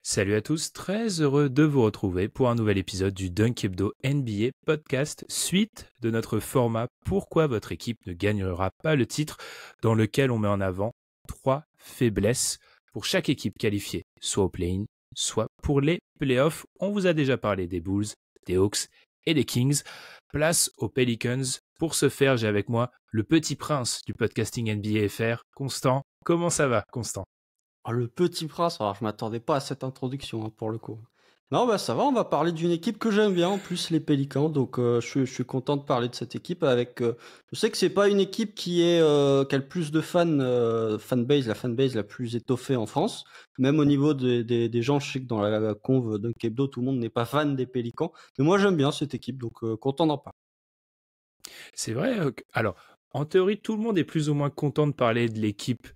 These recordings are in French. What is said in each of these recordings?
Salut à tous, très heureux de vous retrouver pour un nouvel épisode du Dunk Hebdo NBA podcast, suite de notre format Pourquoi votre équipe ne gagnera pas le titre, dans lequel on met en avant 3 faiblesses pour chaque équipe qualifiée, soit au play-in, soit pour les playoffs. On vous a déjà parlé des Bulls, des Hawks et des Kings. Place aux Pelicans. Pour ce faire, j'ai avec moi le petit prince du podcasting NBA FR, Constant. Comment ça va, Constant? Ah, le petit prince, alors je m'attendais pas à cette introduction pour le coup. Non, bah ça va, on va parler d'une équipe que j'aime bien en plus, les Pélicans. Donc je suis content de parler de cette équipe avec. Je sais que c'est pas une équipe qui a le plus de fans, fanbase, la fanbase la plus étoffée en France. Même au niveau des gens, je sais que dans la conve de Hebdo, tout le monde n'est pas fan des Pélicans. Mais moi j'aime bien cette équipe, donc content d'en parler. C'est vrai. Alors, en théorie, tout le monde est plus ou moins content de parler de l'équipe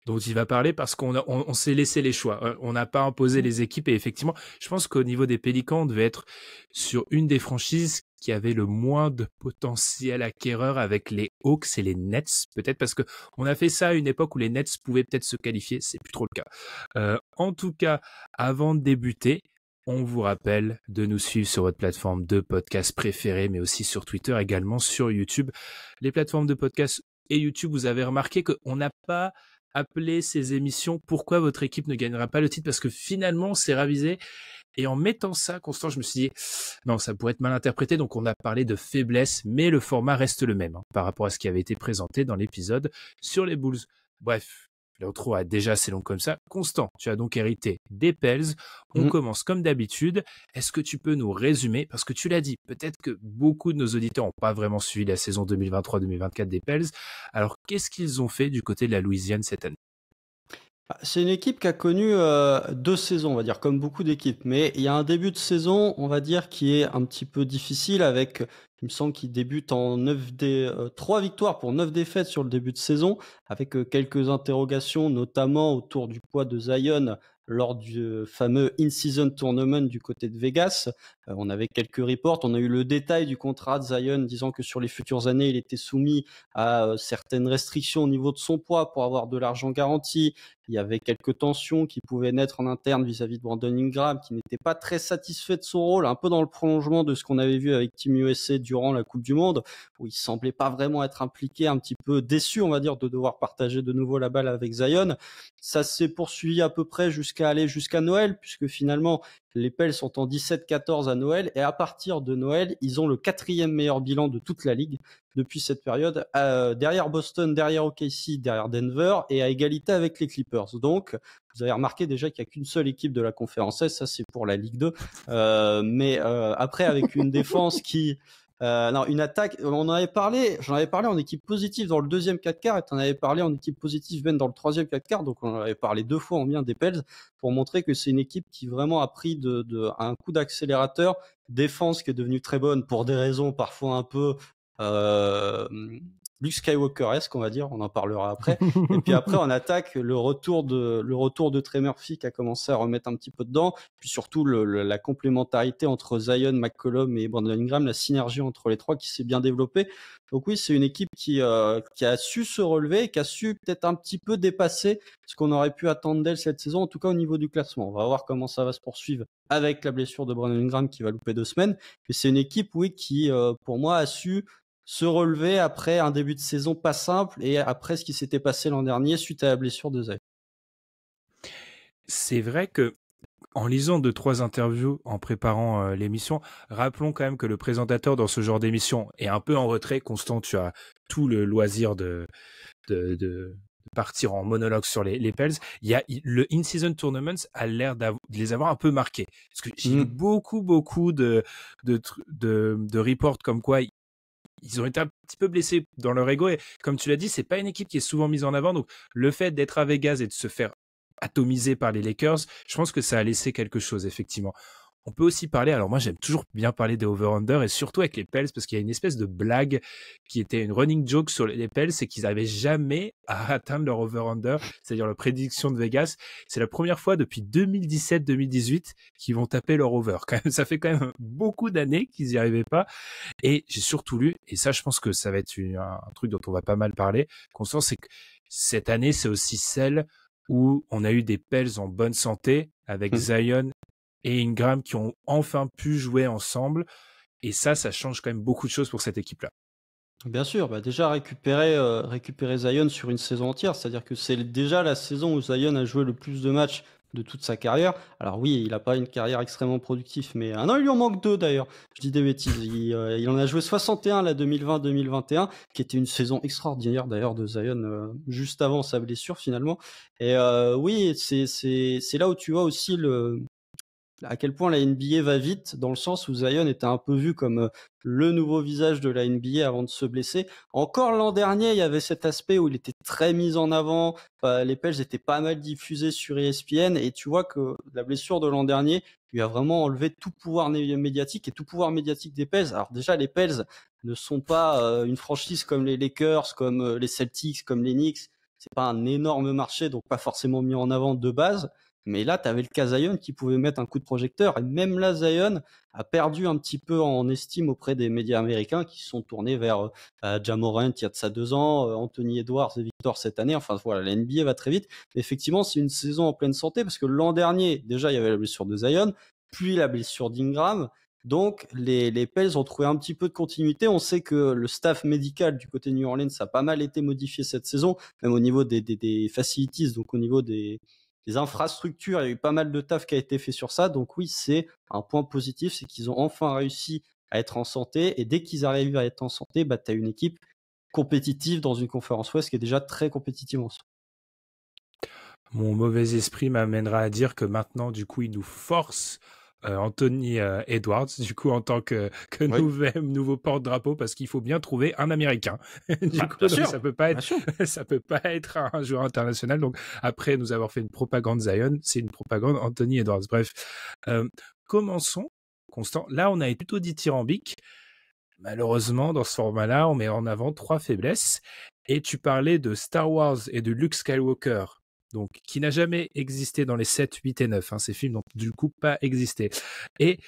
dont il va parler parce qu'on s'est laissé les choix. On n'a pas imposé les équipes et effectivement, je pense qu'au niveau des Pélicans, on devait être sur une des franchises qui avait le moins de potentiel acquéreur avec les Hawks et les Nets, peut-être parce que on a fait ça à une époque où les Nets pouvaient peut-être se qualifier, c'est plus trop le cas. En tout cas, avant de débuter, on vous rappelle de nous suivre sur votre plateforme de podcast préférée, mais aussi sur Twitter, également sur YouTube. Les plateformes de podcast et YouTube, vous avez remarqué qu'on n'a pas appelé ces émissions Pourquoi votre équipe ne gagnera pas le titre, parce que finalement, on s'est ravisé. Et en mettant ça, Constant, je me suis dit, non, ça pourrait être mal interprété, donc on a parlé de faiblesse, mais le format reste le même par rapport à ce qui avait été présenté dans l'épisode sur les Bulls. Bref, l'intro a déjà assez long comme ça. Constant, tu as donc hérité des Pels. On commence comme d'habitude. Est-ce que tu peux nous résumer, parce que tu l'as dit, peut-être que beaucoup de nos auditeurs n'ont pas vraiment suivi la saison 2023-2024 des Pels. Alors, qu'est-ce qu'ils ont fait du côté de la Louisiane cette année? C'est une équipe qui a connu 2 saisons, on va dire, comme beaucoup d'équipes. Mais il y a un début de saison, on va dire, qui est un petit peu difficile avec, il me semble qu'il débute en 3 victoires pour 9 défaites sur le début de saison, avec quelques interrogations, notamment autour du poids de Zion lors du fameux In-Season Tournament du côté de Vegas. On avait quelques reports, on a eu le détail du contrat de Zion disant que sur les futures années, il était soumis à certaines restrictions au niveau de son poids pour avoir de l'argent garanti. Il y avait quelques tensions qui pouvaient naître en interne vis-à-vis de Brandon Ingram, qui n'était pas très satisfait de son rôle, un peu dans le prolongement de ce qu'on avait vu avec Team USA durant la Coupe du Monde, où il semblait pas vraiment être impliqué, un petit peu déçu, on va dire, de devoir partager de nouveau la balle avec Zion. Ça s'est poursuivi à peu près jusqu'à Noël, puisque finalement, les Pels sont en 17-14 à Noël, et à partir de Noël, ils ont le 4e meilleur bilan de toute la ligue depuis cette période, derrière Boston, derrière OKC, derrière Denver, et à égalité avec les Clippers. Donc, vous avez remarqué déjà qu'il n'y a qu'une seule équipe de la conférence Est, ça c'est pour la Ligue 2. Mais après, avec une défense non, une attaque, j'en avais parlé en équipe positive dans le deuxième 4 quarts, et tu en avais parlé en équipe positive même dans le troisième 4 quarts, donc on en avait parlé 2 fois en bien des Pels, pour montrer que c'est une équipe qui vraiment a pris un coup d'accélérateur, défense qui est devenue très bonne pour des raisons parfois un peu euh, Luke Skywalker-esque, on va dire, on en parlera après. Et puis après, on attaque le retour de Trey Murphy qui a commencé à remettre un petit peu dedans. Puis surtout, la complémentarité entre Zion, McCollum et Brandon Ingram, la synergie entre les trois qui s'est bien développée. Donc oui, c'est une équipe qui a su se relever, qui a su peut-être un petit peu dépasser ce qu'on aurait pu attendre d'elle cette saison, en tout cas au niveau du classement. On va voir comment ça va se poursuivre avec la blessure de Brandon Ingram qui va louper 2 semaines. Mais c'est une équipe, oui, qui, pour moi, a su se relever après un début de saison pas simple et après ce qui s'était passé l'an dernier suite à la blessure de Zay. C'est vrai que en lisant 2-3 interviews en préparant l'émission, rappelons quand même que le présentateur dans ce genre d'émission est un peu en retrait. Constant, tu as tout le loisir de partir en monologue sur les Pels. Le In-Season Tournament a l'air de les avoir un peu marqués. Parce que j'ai lu beaucoup de reports comme quoi ils ont été un petit peu blessés dans leur ego. Et comme tu l'as dit, c'est pas une équipe qui est souvent mise en avant. Donc le fait d'être à Vegas et de se faire atomisé par les Lakers, je pense que ça a laissé quelque chose, effectivement. On peut aussi parler, alors moi j'aime toujours bien parler des over-under et surtout avec les Pels parce qu'il y a une espèce de blague qui était une running joke sur les Pels, c'est qu'ils n'avaient jamais à atteindre leur over-under, c'est-à-dire leur prédiction de Vegas. C'est la première fois depuis 2017-2018 qu'ils vont taper leur over. Quand même, ça fait quand même beaucoup d'années qu'ils n'y arrivaient pas. Et j'ai surtout lu, et ça je pense que ça va être un truc dont on va pas mal parler, Constance, c'est que cette année c'est aussi celle où on a eu des Pels en bonne santé, avec Zion et Ingram qui ont enfin pu jouer ensemble. Et ça change quand même beaucoup de choses pour cette équipe-là. Bien sûr, bah déjà récupérer Zion sur une saison entière, c'est-à-dire que c'est déjà la saison où Zion a joué le plus de matchs de toute sa carrière. Alors oui, il n'a pas une carrière extrêmement productive, mais non, il lui en manque 2 d'ailleurs. Je dis des bêtises. Il en a joué 61 la 2020-2021, qui était une saison extraordinaire d'ailleurs de Zion juste avant sa blessure finalement. Et oui, c'est là où tu vois aussi à quel point la NBA va vite, dans le sens où Zion était un peu vu comme le nouveau visage de la NBA avant de se blesser. Encore l'an dernier, il y avait cet aspect où il était très mis en avant, les Pels étaient pas mal diffusés sur ESPN, et tu vois que la blessure de l'an dernier lui a vraiment enlevé tout pouvoir médiatique et tout pouvoir médiatique des Pels. Alors déjà, les Pels ne sont pas une franchise comme les Lakers, comme les Celtics, comme les Knicks. C'est pas un énorme marché, donc pas forcément mis en avant de base. Mais là, tu avais le cas Zion qui pouvait mettre un coup de projecteur. Et même là, Zion a perdu un petit peu en estime auprès des médias américains qui se sont tournés vers Ja Morant il y a de ça 2 ans, Anthony Edwards et Victor cette année. Enfin voilà, la NBA va très vite. Mais effectivement, c'est une saison en pleine santé parce que l'an dernier, déjà, il y avait la blessure de Zion, puis la blessure d'Ingram. Donc, les Pels ont trouvé un petit peu de continuité. On sait que le staff médical du côté de New Orleans a pas mal été modifié cette saison, même au niveau des facilities, donc au niveau des infrastructures. Il y a eu pas mal de taf qui a été fait sur ça. Donc oui, c'est un point positif, c'est qu'ils ont enfin réussi à être en santé. Et dès qu'ils arrivent à être en santé, bah, tu as une équipe compétitive dans une conférence Ouest qui est déjà très compétitive en soi. Mon mauvais esprit m'amènera à dire que maintenant, du coup, il nous force Anthony Edwards, du coup, en tant que Oui. nouveau porte-drapeau, parce qu'il faut bien trouver un Américain. Du coup, Bien donc, sûr, ça peut pas bien être, sûr. ça peut pas être un joueur international. Donc, après nous avoir fait une propagande Zion, c'est une propagande Anthony Edwards. Bref, commençons, Constant. Là, on a été plutôt dithyrambique. Malheureusement, dans ce format-là, on met en avant 3 faiblesses. Et tu parlais de Star Wars et de Luke Skywalker, donc qui n'a jamais existé dans les 7, 8 et 9. Hein, ces films n'ont du coup pas existé. Et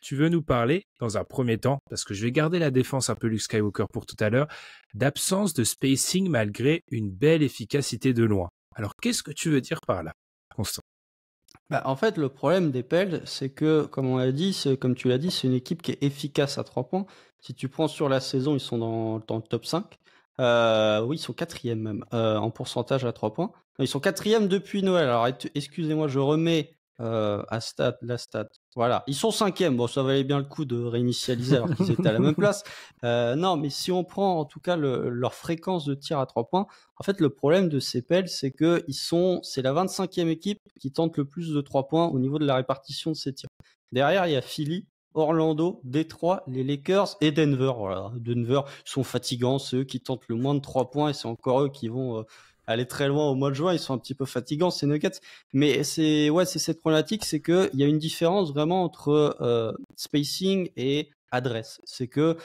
tu veux nous parler, dans un premier temps, parce que je vais garder la défense un peu Luke Skywalker pour tout à l'heure, d'absence de spacing malgré une belle efficacité de loin. Alors, qu'est-ce que tu veux dire par là, Constant? Bah, en fait, le problème des Pels, c'est que, comme tu l'as dit, c'est une équipe qui est efficace à 3 points. Si tu prends sur la saison, ils sont dans le top 5. Oui, ils sont quatrième même en pourcentage à 3 points. Non, ils sont quatrième depuis Noël. Alors, excusez-moi, je remets la stat. Voilà, ils sont cinquième. Bon, ça valait bien le coup de réinitialiser alors qu'ils étaient à la même place. Non, mais si on prend en tout cas leur fréquence de tir à 3 points, en fait, le problème de ces Pels, c'est que c'est la 25e équipe qui tente le plus de 3 points au niveau de la répartition de ses tirs. Derrière, il y a Philly, Orlando, Détroit, les Lakers et Denver. Voilà, Denver sont fatigants, c'est eux qui tentent le moins de 3 points et c'est encore eux qui vont aller très loin au mois de juin. Ils sont un petit peu fatigants, ces Nuggets. Mais c'est cette problématique, c'est qu'il y a une différence vraiment entre spacing et adresse. C'est que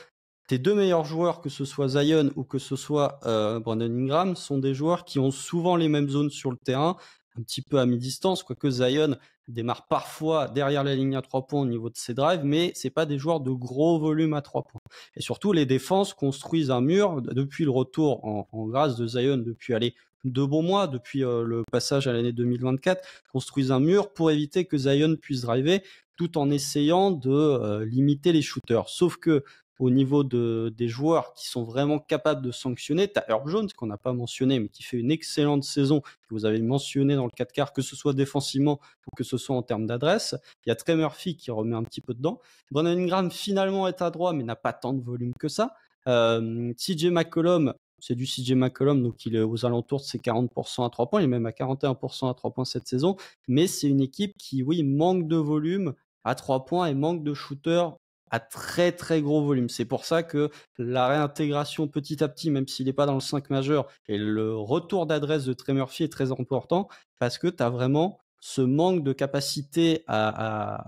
tes 2 meilleurs joueurs, que ce soit Zion ou que ce soit Brandon Ingram, sont des joueurs qui ont souvent les mêmes zones sur le terrain, un petit peu à mi-distance, quoique Zion démarre parfois derrière la ligne à 3 points au niveau de ses drives, mais c'est pas des joueurs de gros volume à 3 points. Et surtout, les défenses construisent un mur depuis le retour en grâce de Zion, depuis 2 bons mois, depuis le passage à l'année 2024, construisent un mur pour éviter que Zion puisse driver, tout en essayant de limiter les shooters. Sauf que au niveau des joueurs qui sont vraiment capables de sanctionner, tu as Herb Jones, qu'on n'a pas mentionné, mais qui fait une excellente saison, que vous avez mentionné dans le 4 quarts, que ce soit défensivement ou que ce soit en termes d'adresse. Il y a Trey Murphy qui remet un petit peu dedans. Brandon Ingram, finalement, est à droit, mais n'a pas tant de volume que ça. CJ McCollum, c'est du CJ McCollum, donc il est aux alentours de ses 40% à 3 points, il est même à 41% à 3 points cette saison, mais c'est une équipe qui, oui, manque de volume à 3 points et manque de shooters à très très gros volume. C'est pour ça que la réintégration petit à petit, même s'il n'est pas dans le 5 majeur, et le retour d'adresse de Trey Murphy est très important, parce que tu as vraiment ce manque de capacité à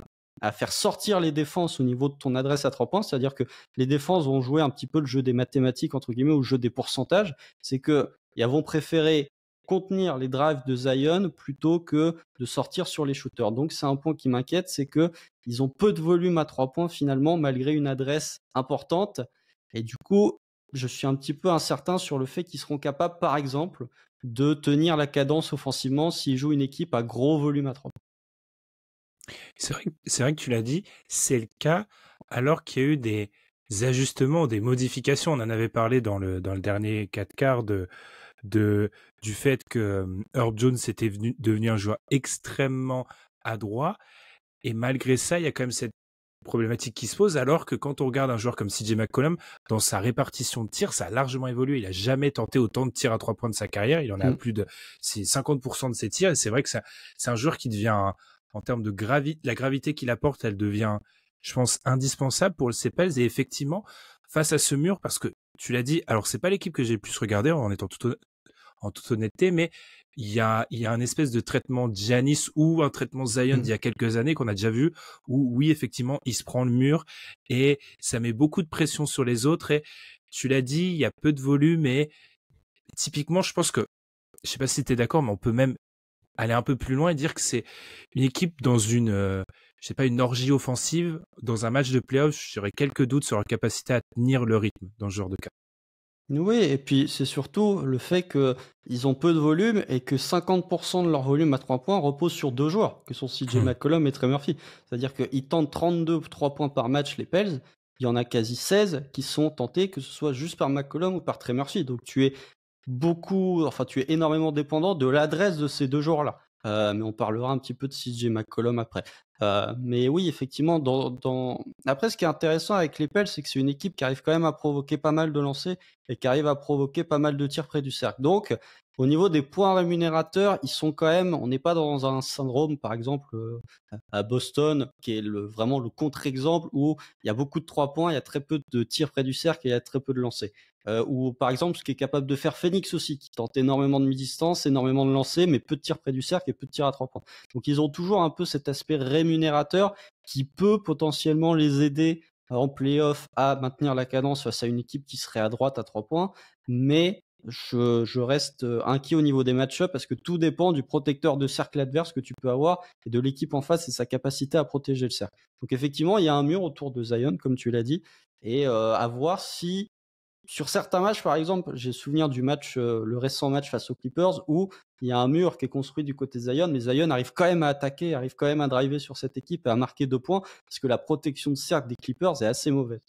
faire sortir les défenses au niveau de ton adresse à 3 points, c'est-à-dire que les défenses vont jouer un petit peu le jeu des mathématiques, entre guillemets, ou le jeu des pourcentages. C'est que ils vont préférer contenir les drives de Zion plutôt que de sortir sur les shooters. Donc c'est un point qui m'inquiète, c'est que ils ont peu de volume à 3 points finalement, malgré une adresse importante. Et du coup, je suis un petit peu incertain sur le fait qu'ils seront capables, par exemple, de tenir la cadence offensivement s'ils jouent une équipe à gros volume à 3 points. C'est vrai que tu l'as dit, c'est le cas alors qu'il y a eu des ajustements, des modifications. On en avait parlé dans le dernier 4 quarts de, du fait que Herb Jones était devenu un joueur extrêmement adroit. Et malgré ça, il y a quand même cette problématique qui se pose, alors que quand on regarde un joueur comme CJ McCollum, dans sa répartition de tirs, ça a largement évolué. Il a jamais tenté autant de tirs à 3 points de sa carrière. Il en a Mm. plus de, c'est 50% de ses tirs. Et c'est vrai que c'est un joueur qui devient, en termes de la gravité qu'il apporte, elle devient, je pense, indispensable pour le Pels. Et effectivement, face à ce mur, parce que tu l'as dit, alors c'est pas l'équipe que j'ai le plus regardé en toute honnêteté, mais il y a un espèce de traitement Giannis ou un traitement Zion d'il y a quelques années qu'on a déjà vu, où oui, effectivement, il se prend le mur et ça met beaucoup de pression sur les autres. Et tu l'as dit, il y a peu de volume et typiquement, je pense que, je sais pas si tu es d'accord, mais on peut même aller un peu plus loin et dire que c'est une équipe dans je sais pas, une orgie offensive. Dans un match de playoff, j'aurais quelques doutes sur leur capacité à tenir le rythme dans ce genre de cas. Oui, et puis c'est surtout le fait qu'ils ont peu de volume et que 50% de leur volume à 3 points repose sur 2 joueurs, que sont CJ McCollum et Trey Murphy. C'est-à-dire qu'ils tentent 32 3 points par match, les Pels. Il y en a quasi 16 qui sont tentés, que ce soit juste par McCollum ou par Trey Murphy. Donc tu es énormément dépendant de l'adresse de ces 2 joueurs-là. Mais on parlera un petit peu de CJ McCollum après. Mais oui, effectivement, après, ce qui est intéressant avec les Pels, c'est que c'est une équipe qui arrive quand même à provoquer pas mal de lancers et qui arrive à provoquer pas mal de tirs près du cercle. Donc, au niveau des points rémunérateurs, ils sont quand même, on n'est pas dans un syndrome, par exemple, à Boston, qui est vraiment le contre-exemple où il y a beaucoup de 3 points, il y a très peu de tirs près du cercle et il y a très peu de lancers. Ou par exemple ce qui est capable de faire Phoenix aussi, qui tente énormément de mi-distance, énormément de lancers, mais peu de tirs près du cercle et peu de tirs à 3 points. Donc ils ont toujours un peu cet aspect rémunérateur qui peut potentiellement les aider en playoff à maintenir la cadence face à une équipe qui serait à droite à 3 points, mais je reste inquiet au niveau des match-ups parce que tout dépend du protecteur de cercle adverse que tu peux avoir et de l'équipe en face et sa capacité à protéger le cercle. Donc effectivement, il y a un mur autour de Zion, comme tu l'as dit, et à voir si sur certains matchs, par exemple, j'ai souvenir du match, le récent match face aux Clippers, où il y a un mur qui est construit du côté Zion, mais Zion arrive quand même à attaquer, arrive quand même à driver sur cette équipe et à marquer 2 points, parce que la protection de cercle des Clippers est assez mauvaise.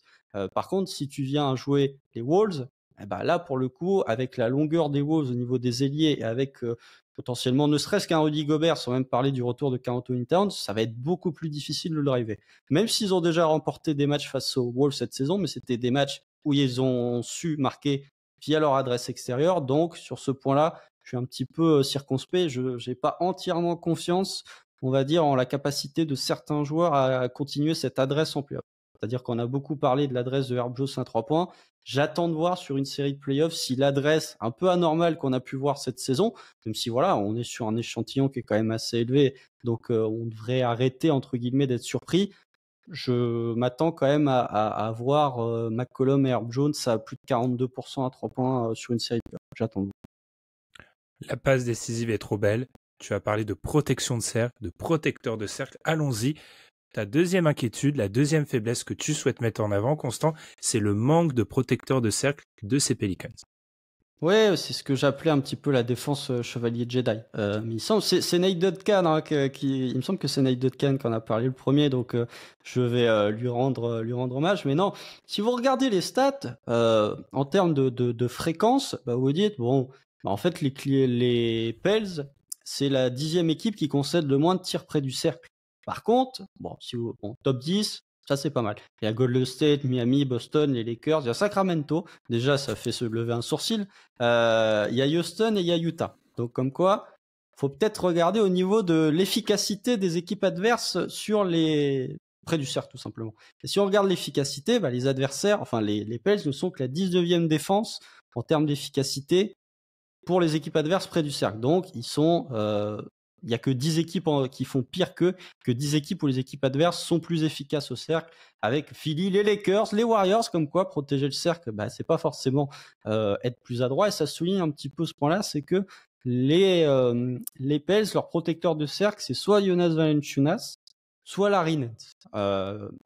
Par contre, si tu viens jouer les Wolves, eh ben là, pour le coup, avec la longueur des Wolves au niveau des ailiers et avec potentiellement ne serait-ce qu'un Rudy Gobert, sans même parler du retour de Karl Anthony Towns, ça va être beaucoup plus difficile de le driver. Même s'ils ont déjà remporté des matchs face aux Wolves cette saison, mais c'était des matchs où ils ont su marquer via leur adresse extérieure. Donc, sur ce point-là, je suis un petit peu circonspect. Je n'ai pas entièrement confiance, on va dire, en la capacité de certains joueurs à continuer cette adresse en playoff. C'est-à-dire qu'on a beaucoup parlé de l'adresse de Herb Jones à 3 points. J'attends de voir sur une série de playoffs si l'adresse un peu anormale qu'on a pu voir cette saison, même si voilà, on est sur un échantillon qui est quand même assez élevé, donc on devrait arrêter entre guillemets d'être surpris. Je m'attends quand même à voir McCollum et Herb Jones à plus de 42% à 3 points sur une série de playoffs. J'attends. La passe décisive est trop belle. Tu as parlé de protection de cercle, de protecteur de cercle. Allons-y. Ta deuxième inquiétude, la deuxième faiblesse que tu souhaites mettre en avant, Constant, c'est le manque de protecteur de cercle de ces Pelicans. Ouais, c'est ce que j'appelais un petit peu la défense chevalier Jedi. Mais il semble, c'est Nate Duncan hein, il me semble que c'est Nate Duncan qui en a parlé le premier, donc je vais lui rendre hommage. Mais non, si vous regardez les stats en termes de fréquence, bah vous dites bon, bah en fait les Pels, c'est la 10e équipe qui concède le moins de tirs près du cercle. Par contre, bon, top 10, ça c'est pas mal. Il y a Golden State, Miami, Boston, les Lakers, il y a Sacramento. Déjà, ça fait se lever un sourcil. Il y a Houston et il y a Utah. Donc comme quoi, faut peut-être regarder au niveau de l'efficacité des équipes adverses sur les près du cercle tout simplement. Et si on regarde l'efficacité, bah, les adversaires, enfin les Pels ne sont que la 19e défense en termes d'efficacité pour les équipes adverses près du cercle. Donc ils sont il y a que 10 équipes qui font pire que 10 équipes où les équipes adverses sont plus efficaces au cercle, avec Philly, les Lakers, les Warriors, comme quoi protéger le cercle, bah, c'est pas forcément être plus adroit. Et ça souligne un petit peu ce point-là, c'est que les Pels, leur protecteur de cercle, c'est soit Jonas Valanciunas, soit Larry Nance.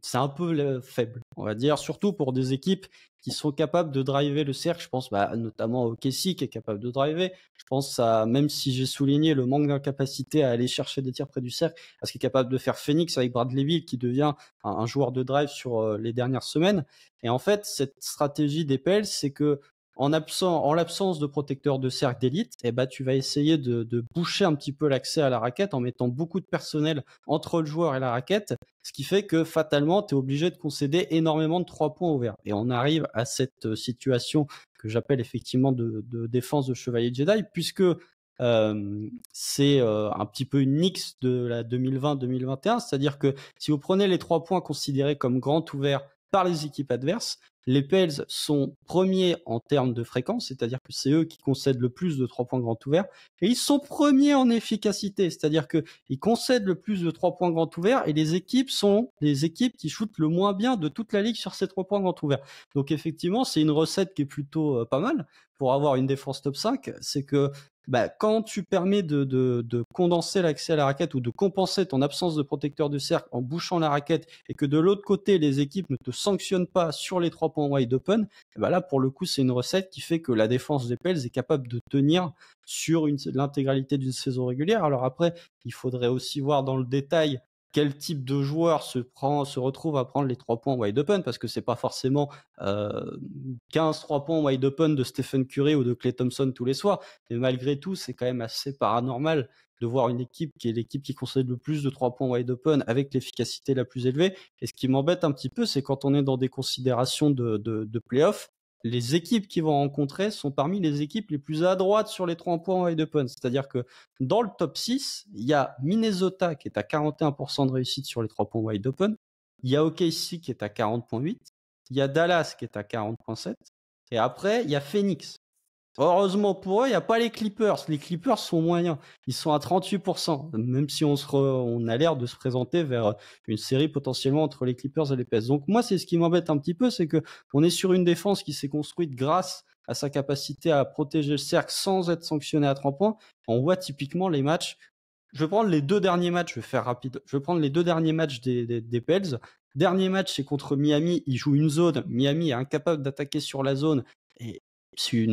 C'est un peu faible, on va dire, surtout pour des équipes qui sont capables de driver le cercle. Je pense notamment au Kessie qui est capable de driver. Je pense même si j'ai souligné le manque d'incapacité à aller chercher des tirs près du cercle, à ce qu'il est capable de faire Phoenix avec Bradley Beal qui devient un joueur de drive sur les dernières semaines. Et en fait, cette stratégie des Pels, c'est que en l'absence de protecteur de cercle d'élite, tu vas essayer de boucher un petit peu l'accès à la raquette en mettant beaucoup de personnel entre le joueur et la raquette, ce qui fait que fatalement, tu es obligé de concéder énormément de 3 points ouverts. Et on arrive à cette situation que j'appelle effectivement de défense de Chevalier Jedi, puisque c'est un petit peu une mix de la 2020-2021, c'est-à-dire que si vous prenez les 3 points considérés comme grands ouverts par les équipes adverses, les Pels sont premiers en termes de fréquence, c'est-à-dire que c'est eux qui concèdent le plus de 3 points grands ouverts, et ils sont premiers en efficacité, c'est-à-dire qu'ils concèdent le plus de 3 points grands ouverts, et les équipes sont les équipes qui shootent le moins bien de toute la ligue sur ces 3 points grands ouverts. Donc effectivement, c'est une recette qui est plutôt pas mal pour avoir une défense top 5, c'est que quand tu permets de condenser l'accès à la raquette ou de compenser ton absence de protecteur de cercle en bouchant la raquette et que de l'autre côté, les équipes ne te sanctionnent pas sur les 3 points wide open, là, pour le coup, c'est une recette qui fait que la défense des Pels est capable de tenir sur l'intégralité d'une saison régulière. Alors après, il faudrait aussi voir dans le détail quel type de joueur se retrouve à prendre les 3 points wide open, parce que c'est pas forcément 15 3 points wide open de Stephen Curry ou de Klay Thompson tous les soirs, mais malgré tout, c'est quand même assez paranormal de voir une équipe qui est l'équipe qui concède le plus de 3 points wide open avec l'efficacité la plus élevée. Et ce qui m'embête un petit peu, c'est quand on est dans des considérations de playoff, les équipes qui vont rencontrer sont parmi les équipes les plus adroites sur les 3 points wide open. C'est-à-dire que dans le top 6, il y a Minnesota qui est à 41% de réussite sur les 3 points wide open. Il y a OKC qui est à 40,8. Il y a Dallas qui est à 40,7. Et après, il y a Phoenix. Heureusement pour eux, il n'y a pas les Clippers. Les Clippers sont moyens. Ils sont à 38%. Même si on a l'air de se présenter vers une série potentiellement entre les Clippers et les Pels. Donc moi, c'est ce qui m'embête un petit peu, c'est que on est sur une défense qui s'est construite grâce à sa capacité à protéger le cercle sans être sanctionné à 3 points. On voit typiquement les matchs. Je vais prendre les 2 derniers matchs, je vais faire rapide. Je vais prendre les 2 derniers matchs des Pels. Dernier match, c'est contre Miami. Ils jouent une zone. Miami est incapable d'attaquer sur la zone. Et c'est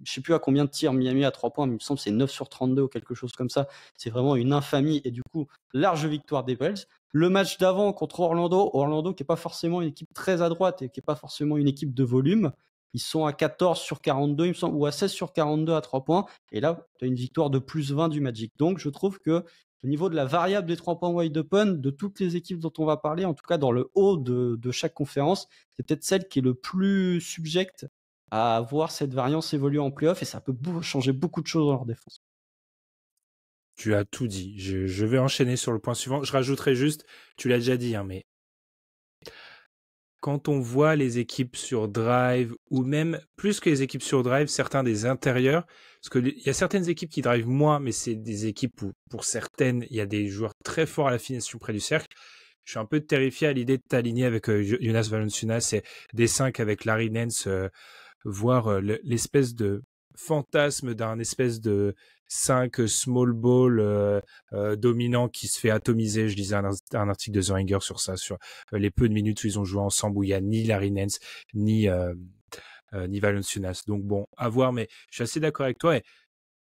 je sais plus à combien de tirs Miami à 3 points, mais il me semble que c'est 9 sur 32 ou quelque chose comme ça. C'est vraiment une infamie et du coup, large victoire des Pels. Le match d'avant contre Orlando qui est pas forcément une équipe très à droite et qui est pas forcément une équipe de volume. Ils sont à 14 sur 42, il me semble, ou à 16 sur 42 à 3 points. Et là, tu as une victoire de plus 20 du Magic. Donc, je trouve que au niveau de la variable des 3 points wide open, de toutes les équipes dont on va parler, en tout cas dans le haut de chaque conférence, c'est peut-être celle qui est le plus subjecte à voir cette variance évoluer en playoff et ça peut changer beaucoup de choses dans leur défense. Tu as tout dit. Je vais enchaîner sur le point suivant. Je rajouterai juste, tu l'as déjà dit, mais quand on voit les équipes sur drive, ou même plus que les équipes sur drive, certains des intérieurs, parce qu'il y a certaines équipes qui drivent moins, mais c'est des équipes où, pour certaines, il y a des joueurs très forts à la finition près du cercle. Je suis un peu terrifié à l'idée de t'aligner avec Jonas Valanciunas et des 5 avec Larry Nance, voir l'espèce de fantasme d'un espèce de 5 small ball dominant qui se fait atomiser. Je lisais un article de The Ringer sur ça, sur les peu de minutes où ils ont joué ensemble, où il n'y a ni Larry Nance, ni Valanciunas. Donc bon, à voir, mais je suis assez d'accord avec toi. Et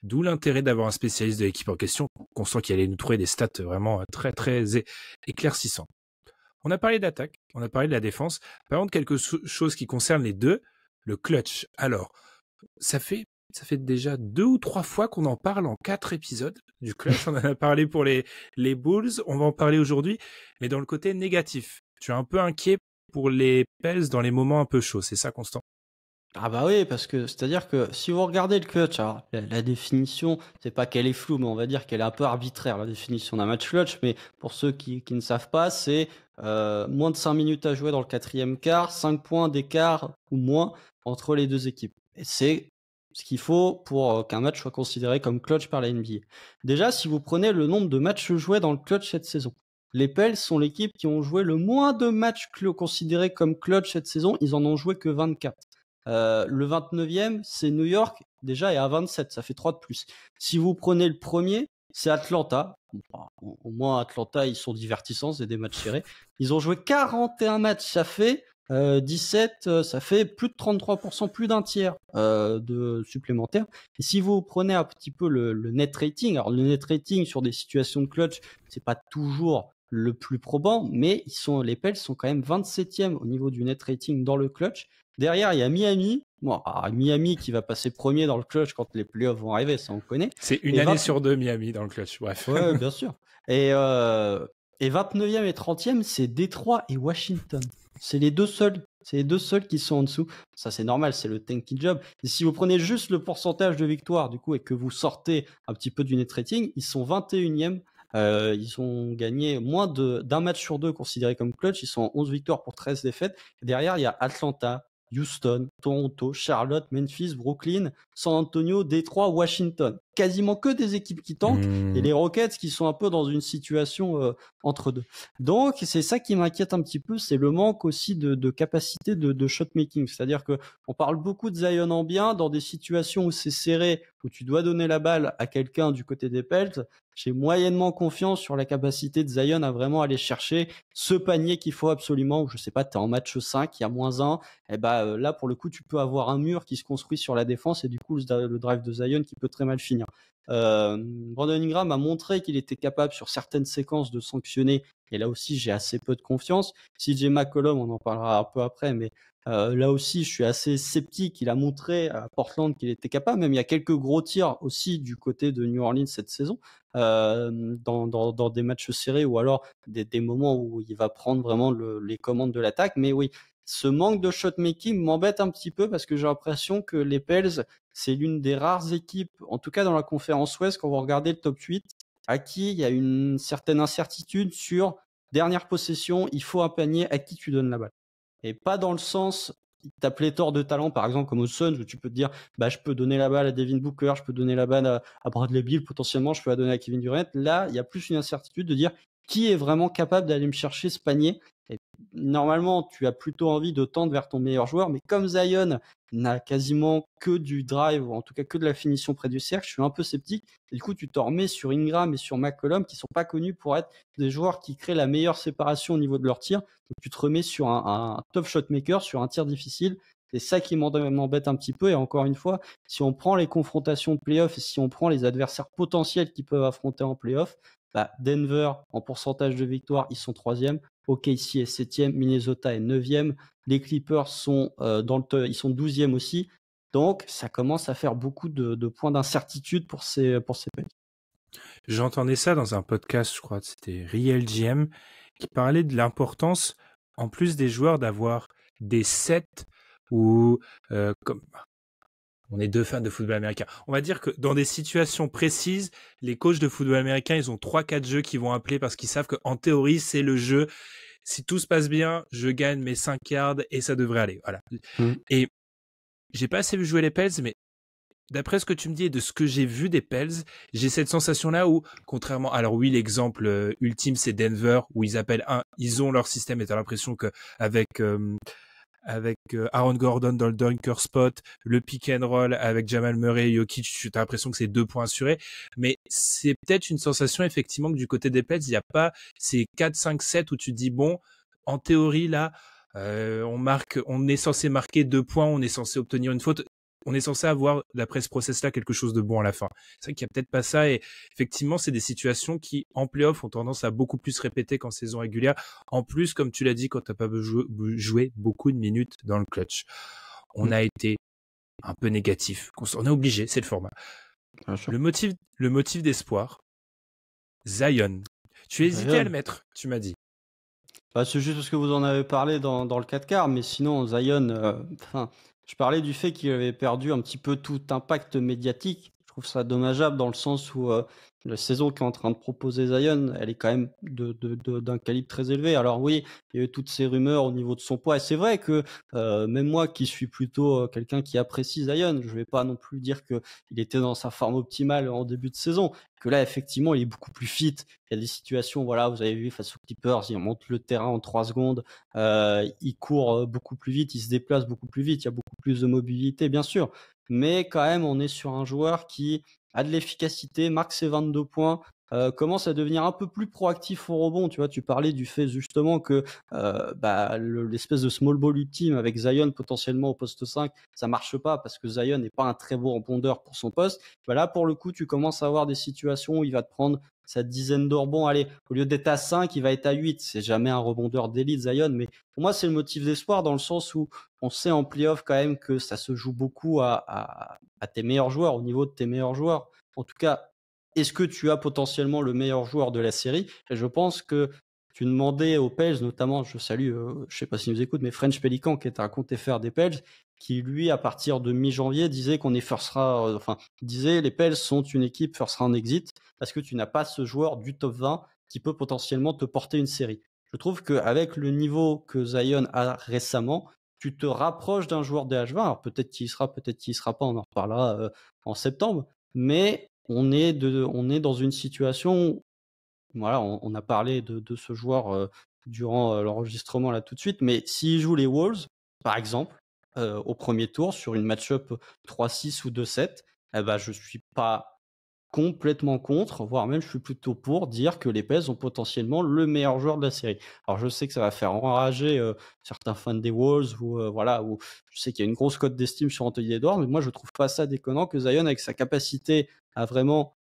d'où l'intérêt d'avoir un spécialiste de l'équipe en question, qu'on sent qu'il allait nous trouver des stats vraiment très, très éclaircissants. On a parlé d'attaque, on a parlé de la défense. Par contre, quelque chose qui concerne les deux, le clutch. Alors, ça fait déjà 2 ou 3 fois qu'on en parle en 4 épisodes du clutch. On en a parlé pour les Bulls, on va en parler aujourd'hui, mais dans le côté négatif. Tu es un peu inquiet pour les Pels dans les moments un peu chauds, c'est ça, Constant? Ah bah oui, parce que c'est-à-dire que si vous regardez le clutch, alors la définition, c'est pas qu'elle est floue, mais on va dire qu'elle est un peu arbitraire, la définition d'un match clutch, mais pour ceux qui ne savent pas, c'est moins de 5 minutes à jouer dans le 4e quart, 5 points d'écart ou moins entre les deux équipes. Et c'est ce qu'il faut pour qu'un match soit considéré comme clutch par la NBA. Déjà, si vous prenez le nombre de matchs joués dans le clutch cette saison, les Pels sont l'équipe qui ont joué le moins de matchs considérés comme clutch cette saison, ils en ont joué que 24. Le 29e, c'est New York, déjà, est à 27, ça fait 3 de plus. Si vous prenez le premier, c'est Atlanta. Au moins, Atlanta, ils sont divertissants, c'est des matchs serrés. Ils ont joué 41 matchs, ça fait 17, ça fait plus de 33%, plus d'un tiers de supplémentaire. Et si vous prenez un petit peu le net rating, alors le net rating sur des situations de clutch, c'est pas toujours le plus probant, mais les Pels sont quand même 27e au niveau du net rating dans le clutch. Derrière, il y a Miami. Bon, Miami qui va passer premier dans le clutch quand les playoffs vont arriver, ça on connaît. C'est une année sur deux Miami dans le clutch, bref. Ouais, bien sûr. Et 29e et 30e, c'est Détroit et Washington. C'est les deux seuls. C'est les deux seuls qui sont en dessous. Ça, c'est normal, c'est le tanking job. Et si vous prenez juste le pourcentage de victoire, du coup, et que vous sortez un petit peu du net rating, ils sont 21e. Ils ont gagné moins d'un match sur deux considéré comme clutch. Ils sont en 11 victoires pour 13 défaites. Et derrière, il y a Atlanta, Houston, Toronto, Charlotte, Memphis, Brooklyn, San Antonio, Détroit, Washington. Quasiment que des équipes qui tankent et les Rockets qui sont un peu dans une situation entre deux. Donc, c'est ça qui m'inquiète un petit peu, c'est le manque aussi de capacité de shot making. C'est-à-dire que on parle beaucoup de Zion en bien dans des situations où c'est serré, où tu dois donner la balle à quelqu'un du côté des Pels. J'ai moyennement confiance sur la capacité de Zion à vraiment aller chercher ce panier qu'il faut absolument, ou je sais pas, t'es en match 5, il y a -1, et là pour le coup tu peux avoir un mur qui se construit sur la défense et du coup le drive de Zion qui peut très mal finir. Brandon Ingram a montré qu'il était capable sur certaines séquences de sanctionner, et là aussi j'ai assez peu de confiance. CJ McCollum, on en parlera un peu après, mais là aussi je suis assez sceptique. Il a montré à Portland qu'il était capable, même il y a quelques gros tirs aussi du côté de New Orleans cette saison, dans des matchs serrés ou alors des moments où il va prendre vraiment les commandes de l'attaque. Mais oui, ce manque de shot making m'embête un petit peu parce que j'ai l'impression que les Pels, c'est l'une des rares équipes, en tout cas dans la conférence Ouest, quand vous regardez le top 8, à qui il y a une certaine incertitude sur dernière possession, il faut un panier, à qui tu donnes la balle. Et pas dans le sens, t'as pléthore de talents, par exemple comme aux Suns, où tu peux te dire, je peux donner la balle à Devin Booker, je peux donner la balle à Bradley Beal, potentiellement, je peux la donner à Kevin Durant. Là, il y a plus une incertitude de dire qui est vraiment capable d'aller me chercher ce panier. Et normalement, tu as plutôt envie de tendre vers ton meilleur joueur, mais comme Zion n'a quasiment que du drive, ou en tout cas que de la finition près du cercle, je suis un peu sceptique. Et du coup, tu t'en remets sur Ingram et sur McCollum, qui sont pas connus pour être des joueurs qui créent la meilleure séparation au niveau de leur tir. Donc, tu te remets sur un top shot maker, sur un tir difficile. C'est ça qui m'embête un petit peu. Et encore une fois, si on prend les confrontations de playoff et si on prend les adversaires potentiels qu'ils peuvent affronter en playoff, Denver, en pourcentage de victoire, ils sont 3e. OKC est 7e, Minnesota est 9e. Les Clippers sont ils sont 12e aussi. Donc, ça commence à faire beaucoup de points d'incertitude pour ces Pels. J'entendais ça dans un podcast, je crois, c'était Real GM, qui parlait de l'importance, en plus des joueurs, d'avoir des sets où, comme on est deux fans de football américain, on va dire que dans des situations précises, les coachs de football américain, ils ont 3-4 jeux qu'ils vont appeler parce qu'ils savent qu'en théorie, c'est le jeu. Si tout se passe bien, je gagne mes 5 yards et ça devrait aller. Voilà. Et j'ai pas assez vu jouer les Pels, mais d'après ce que tu me dis et de ce que j'ai vu des Pels, j'ai cette sensation-là où, contrairement, alors oui, l'exemple ultime, c'est Denver, où ils ont leur système et t'as l'impression que avec Aaron Gordon dans le dunker spot, le pick and roll avec Jamal Murray et Jokic, tu as l'impression que c'est 2 points assurés. Mais c'est peut-être une sensation, effectivement, que du côté des Pels, il n'y a pas ces 4, 5, 7 où tu te dis, bon, en théorie, là, on est censé marquer 2 points, on est censé obtenir une faute. On est censé avoir, d'après ce process-là, quelque chose de bon à la fin. C'est vrai qu'il n'y a peut-être pas ça. Et effectivement, c'est des situations qui, en play-off, ont tendance à beaucoup plus répéter qu'en saison régulière. En plus, comme tu l'as dit, quand tu n'as pas joué beaucoup de minutes dans le clutch. On a été un peu négatif. On est obligé, c'est le format. Le motif d'espoir, Zion. Tu as hésité à le mettre, tu m'as dit. C'est juste parce que vous en avez parlé dans le 4 quarts, mais sinon, Zion, je parlais du fait qu'il avait perdu un petit peu tout impact médiatique. Je trouve ça dommageable dans le sens où la saison qu'est en train de proposer Zion, elle est quand même d'un calibre très élevé. Alors oui, il y a eu toutes ces rumeurs au niveau de son poids. Et c'est vrai que même moi qui suis plutôt quelqu'un qui apprécie Zion, je vais pas non plus dire qu'il était dans sa forme optimale en début de saison. Que là, effectivement, il est beaucoup plus fit. Il y a des situations, voilà, vous avez vu face aux Clippers, il monte le terrain en 3 secondes, il court beaucoup plus vite, il se déplace beaucoup plus vite, il y a beaucoup plus de mobilité, bien sûr. Mais quand même, on est sur un joueur qui a de l'efficacité, marque ses 22 points, commence à devenir un peu plus proactif au rebond. Tu vois, tu parlais du fait justement que l'espèce de small ball ultime avec Zion potentiellement au poste 5, ça marche pas parce que Zion n'est pas un très beau rebondeur pour son poste. Là, pour le coup, tu commences à avoir des situations où il va te prendre sa dizaine de rebonds. Allez, au lieu d'être à 5, il va être à 8. C'est jamais un rebondeur d'élite, Zion, mais pour moi, c'est le motif d'espoir dans le sens où on sait en playoff quand même que ça se joue beaucoup à tes meilleurs joueurs, au niveau de tes meilleurs joueurs. En tout cas, est-ce que tu as potentiellement le meilleur joueur de la série? Et je pense que tu demandais aux Pels, notamment, je salue, je sais pas s'ils nous écoutent, mais French Pelican, qui est un compte FR des Pels, qui lui, à partir de mi-janvier, disait qu'on est disait les Pels sont une équipe first round exit parce que tu n'as pas ce joueur du top 20 qui peut potentiellement te porter une série. Je trouve qu'avec le niveau que Zion a récemment, tu te rapproches d'un joueur DH20. Alors peut-être qu'il y sera, peut-être qu'il y sera pas, on en reparlera en septembre, mais on est dans une situation, voilà, on a parlé de ce joueur durant l'enregistrement là tout de suite, mais s'il joue les Wolves, par exemple, au premier tour sur une match-up 3-6 ou 2-7, je suis pas complètement contre, voire même je suis plutôt pour dire que les Pels ont potentiellement le meilleur joueur de la série. Alors je sais que ça va faire enrager certains fans des Wolves ou je sais qu'il y a une grosse cote d'estime sur Anthony Edwards, mais moi je trouve pas ça déconnant que Zion, avec sa capacité à vraiment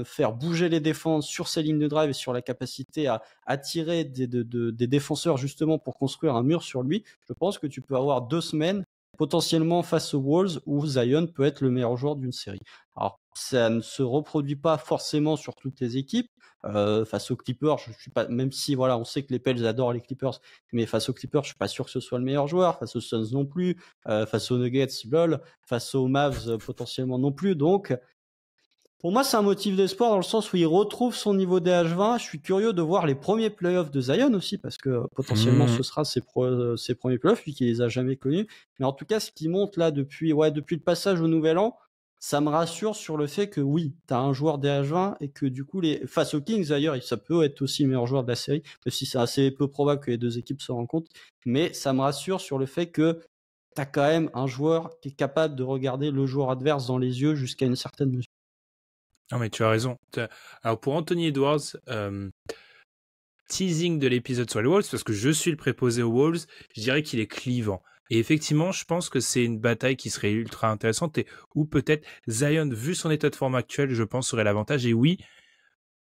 faire bouger les défenses sur ses lignes de drive et sur la capacité à attirer des défenseurs justement pour construire un mur sur lui, je pense que tu peux avoir 2 semaines potentiellement face aux Wolves où Zion peut être le meilleur joueur d'une série. Alors, ça ne se reproduit pas forcément sur toutes les équipes. Face aux Clippers, je suis pas, même si voilà, on sait que les Pels adorent les Clippers, mais face aux Clippers, je suis pas sûr que ce soit le meilleur joueur. Face aux Suns non plus. Face aux Nuggets, lol. Face aux Mavs, potentiellement non plus. Donc, pour moi, c'est un motif d'espoir dans le sens où il retrouve son niveau DH20. Je suis curieux de voir les premiers playoffs de Zion aussi, parce que potentiellement ce sera ses premiers playoffs, puisqu'il les a jamais connus. Mais en tout cas, ce qui monte là depuis le passage au Nouvel An, ça me rassure sur le fait que oui, tu as un joueur DH20 et que du coup, face aux Kings d'ailleurs, ça peut être aussi le meilleur joueur de la série, même si c'est assez peu probable que les deux équipes se rencontrent. Mais ça me rassure sur le fait que tu as quand même un joueur qui est capable de regarder le joueur adverse dans les yeux jusqu'à une certaine mesure. Non, mais tu as raison. Alors, pour Anthony Edwards, teasing de l'épisode sur les Wolves, parce que je suis le préposé aux Wolves, je dirais qu'il est clivant. Et effectivement, je pense que c'est une bataille qui serait ultra intéressante et où peut-être Zion, vu son état de forme actuel, je pense, aurait l'avantage. Et oui,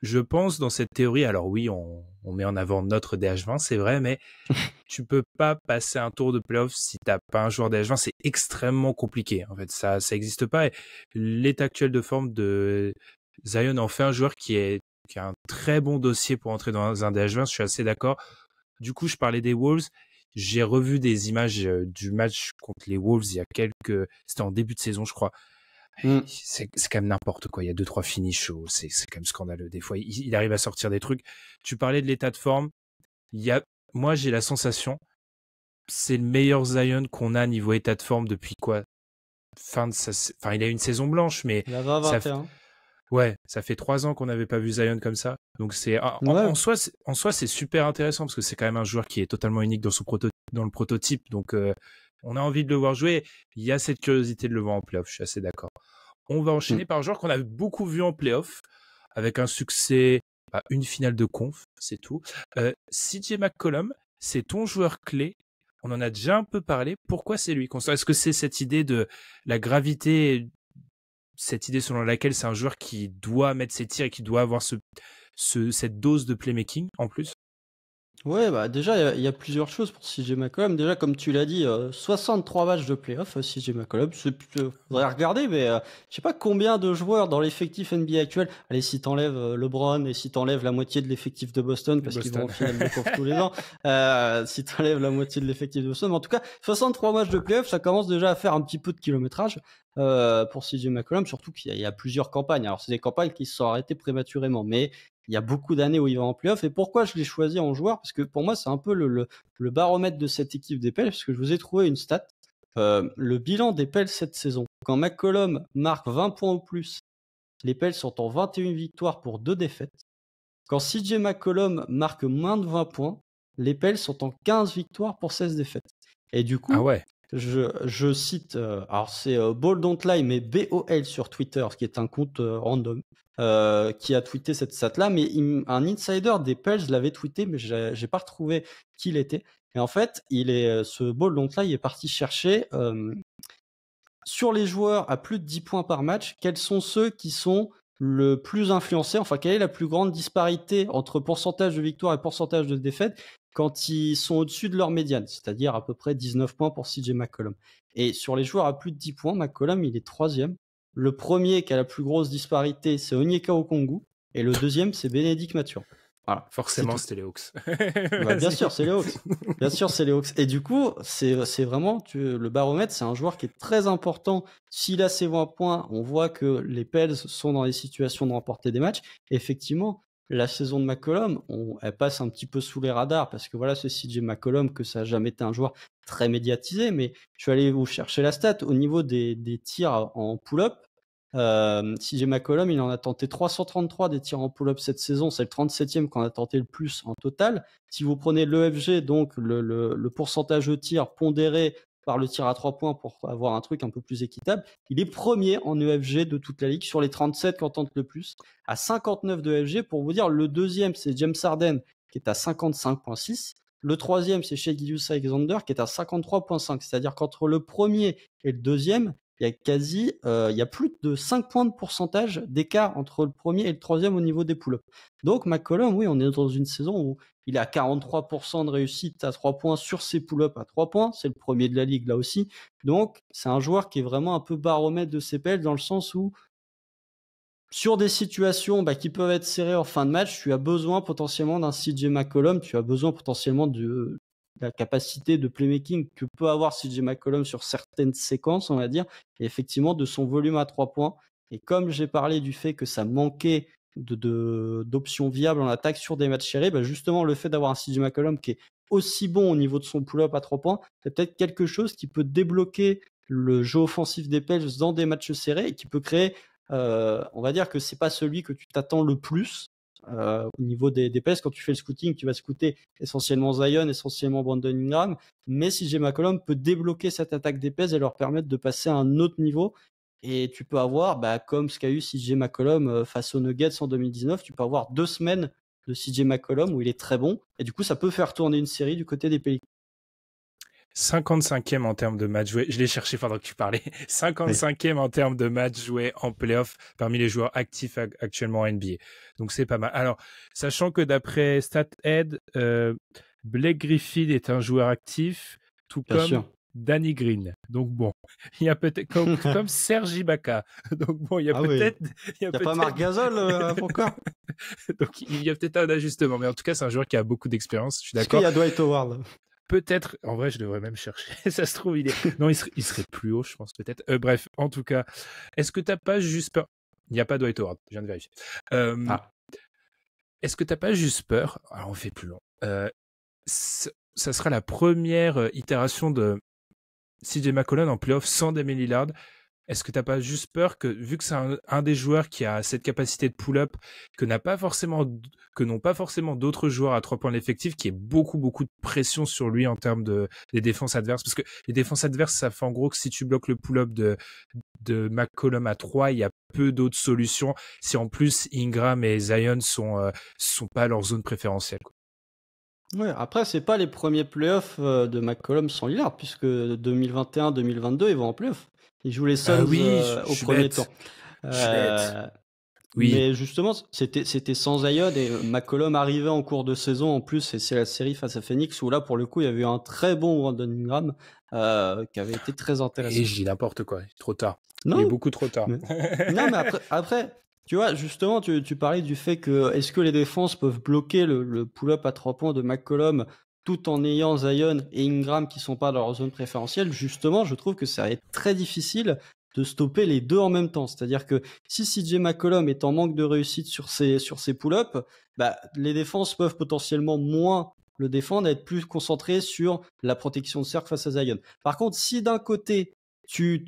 je pense dans cette théorie, alors oui, on met en avant notre DH20, c'est vrai, mais tu peux pas passer un tour de playoff si t'as pas un joueur DH20, c'est extrêmement compliqué. En fait, ça existe pas. Et l'état actuel de forme de Zion en fait un joueur qui a un très bon dossier pour entrer dans un DH20, je suis assez d'accord. Du coup, je parlais des Wolves. J'ai revu des images du match contre les Wolves c'était en début de saison, je crois. C'est quand même n'importe quoi. Il y a 2-3 finishes, c'est quand même scandaleux. Des fois, il arrive à sortir des trucs. Tu parlais de l'état de forme. Moi, j'ai la sensation, c'est le meilleur Zion qu'on a niveau état de forme depuis quoi? Il a une saison blanche, mais il a 20-21. Ouais, ça fait 3 ans qu'on n'avait pas vu Zion comme ça. Donc en soi, c'est super intéressant parce que c'est quand même un joueur qui est totalement unique dans le prototype. Donc on a envie de le voir jouer. Il y a cette curiosité de le voir en playoff. Je suis assez d'accord. On va enchaîner par un joueur qu'on a beaucoup vu en playoff avec un succès, une finale de conf, c'est tout. CJ McCollum, c'est ton joueur clé. On en a déjà un peu parlé. Pourquoi c'est lui? Est-ce que c'est cette idée de la gravité, cette idée selon laquelle c'est un joueur qui doit mettre ses tirs et qui doit avoir cette dose de playmaking en plus? Ouais, déjà, il y a plusieurs choses pour CJ McCollum. Déjà, comme tu l'as dit, 63 matchs de playoff, CJ McCollum. Faudrait regarder, mais je sais pas combien de joueurs dans l'effectif NBA actuel. Allez, si t'enlèves LeBron et si t'enlèves la moitié de l'effectif de Boston, parce qu'ils vont en finale de conf tous les ans, si t'enlèves la moitié de l'effectif de Boston, mais en tout cas, 63 matchs de playoff, ça commence déjà à faire un petit peu de kilométrage pour CJ McCollum, surtout qu'il y a plusieurs campagnes. Alors, c'est des campagnes qui se sont arrêtées prématurément, mais il y a beaucoup d'années où il va en playoff. Et pourquoi je l'ai choisi en joueur? Parce que pour moi, c'est un peu le baromètre de cette équipe des Pels, parce que je vous ai trouvé une stat. Le bilan des Pels cette saison. Quand McCollum marque 20 points ou plus, les Pels sont en 21 victoires pour 2 défaites. Quand CJ McCollum marque moins de 20 points, les Pels sont en 15 victoires pour 16 défaites. Et du coup, Je cite, alors c'est Ball Don't Lie, mais BOL sur Twitter, ce qui est un compte random, qui a tweeté cette stat-là, mais un insider des Pels l'avait tweeté, mais j'ai pas retrouvé qui il était. Et en fait, ce Ball Don't Lie est parti chercher sur les joueurs à plus de 10 points par match, quels sont ceux qui sont le plus influencés, enfin quelle est la plus grande disparité entre pourcentage de victoire et pourcentage de défaite quand ils sont au-dessus de leur médiane, c'est-à-dire à peu près 19 points pour CJ McCollum. Et sur les joueurs à plus de 10 points, McCollum, il est troisième. Le premier qui a la plus grosse disparité, c'est Onyeka Okongwu, et le deuxième, c'est Bénédicte Mathurin. Voilà. Forcément, c'était les Hawks. Bah, bien sûr, c'est les Hawks. Bien sûr, c'est les Hawks. Et du coup, c'est vraiment le baromètre, c'est un joueur qui est très important. S'il a ses 20 points, on voit que les Pels sont dans les situations de remporter des matchs. Et effectivement, la saison de McCollum, elle passe un petit peu sous les radars parce que voilà, ce CJ McCollum, que ça n'a jamais été un joueur très médiatisé. Mais je suis allé vous chercher la stat. Au niveau des tirs en pull-up, CJ McCollum, il en a tenté 333 des tirs en pull-up cette saison. C'est le 37e qu'on a tenté le plus en total. Si vous prenez l'EFG, donc le pourcentage de tir pondéré par le tir à 3 points pour avoir un truc un peu plus équitable, il est premier en EFG de toute la ligue sur les 37 qu'on tente le plus, à 59 de EFG. Pour vous dire, le deuxième, c'est James Harden qui est à 55,6. Le troisième, c'est Shai Gilgeous-Alexander qui est à 53,5. C'est-à-dire qu'entre le premier et le deuxième, il y a plus de 5 points de pourcentage d'écart entre le premier et le troisième au niveau des pull-ups. Donc McCollum, oui, on est dans une saison où il a 43% de réussite à 3 points sur ses pull-ups à 3 points. C'est le premier de la ligue là aussi. Donc c'est un joueur qui est vraiment un peu baromètre de ses Pels dans le sens où sur des situations qui peuvent être serrées en fin de match, tu as besoin potentiellement d'un CJ McCollum, tu as besoin potentiellement de la capacité de playmaking que peut avoir CJ McCollum sur certaines séquences, on va dire, et effectivement de son volume à 3 points. Et comme j'ai parlé du fait que ça manquait d'options viables en attaque sur des matchs serrés, justement le fait d'avoir un CJ McCollum qui est aussi bon au niveau de son pull-up à 3 points, c'est peut-être quelque chose qui peut débloquer le jeu offensif des Pels dans des matchs serrés et qui peut créer, on va dire que c'est pas celui que tu t'attends le plus au niveau des Pels. Quand tu fais le scouting, tu vas scouter essentiellement Zion, essentiellement Brandon Ingram, mais CJ McCollum peut débloquer cette attaque des Pels et leur permettre de passer à un autre niveau. Et tu peux avoir, comme ce qu'a eu CJ McCollum face aux Nuggets en 2019, tu peux avoir 2 semaines de CJ McCollum où il est très bon, et du coup ça peut faire tourner une série du côté des Pelicans. 55e en termes de matchs joués. Je l'ai cherché pendant que tu parlais. 55e en termes de matchs joués en playoff parmi les joueurs actifs actuellement en NBA. Donc c'est pas mal. Alors, sachant que d'après StatHead, Blake Griffin est un joueur actif, tout Bien comme sûr. Danny Green. Donc bon, il y a peut-être comme Serge Ibaka. Donc bon, il y a peut-être... Il n'y a pas Marc Gasol pourquoi Donc il y a peut-être un ajustement. Mais en tout cas, c'est un joueur qui a beaucoup d'expérience. Je suis d'accord. Est-ce qu'il y a Dwight Howard? Peut-être, en vrai, je devrais même chercher. Ça se trouve, il serait plus haut, je pense, peut-être. Bref, en tout cas, est-ce que t'as pas juste peur? Il n'y a pas Dwight Howard, je viens de vérifier. Est-ce que t'as pas juste peur? Alors, on fait plus long. Ça sera la première itération de CJ McCollum en playoff sans Damian Lillard. Est-ce que t'as pas juste peur que, vu que c'est un des joueurs qui a cette capacité de pull-up, que n'ont pas forcément d'autres joueurs à 3 points de l'effectif, qui ait beaucoup de pression sur lui en termes des défenses adverses? Parce que les défenses adverses, ça fait en gros que si tu bloques le pull-up de McCollum à 3, il y a peu d'autres solutions. Si en plus Ingram et Zion sont pas leur zone préférentielle, quoi. Ouais, après, c'est pas les premiers playoffs de McCollum sans Lillard, puisque 2021-2022, ils vont en playoff. Ils jouent les Suns au premier temps. Oui. Mais justement, c'était sans Zion et McCollum arrivait en cours de saison en plus, et c'est la série face à Phoenix où là, pour le coup, il y avait eu un très bon Brandon Ingram qui avait été très intéressant. Et je dis n'importe quoi, trop tard. Non. Il est beaucoup trop tard. Non, mais après tu vois, justement, tu parlais du fait que est-ce que les défenses peuvent bloquer le pull-up à 3 points de McCollum tout en ayant Zion et Ingram qui sont pas dans leur zone préférentielle. Justement, je trouve que ça va être très difficile de stopper les deux en même temps. C'est-à-dire que si CJ McCollum est en manque de réussite sur ses pull-ups, les défenses peuvent potentiellement moins le défendre, être plus concentrés sur la protection de cercle face à Zion. Par contre, si d'un côté, tu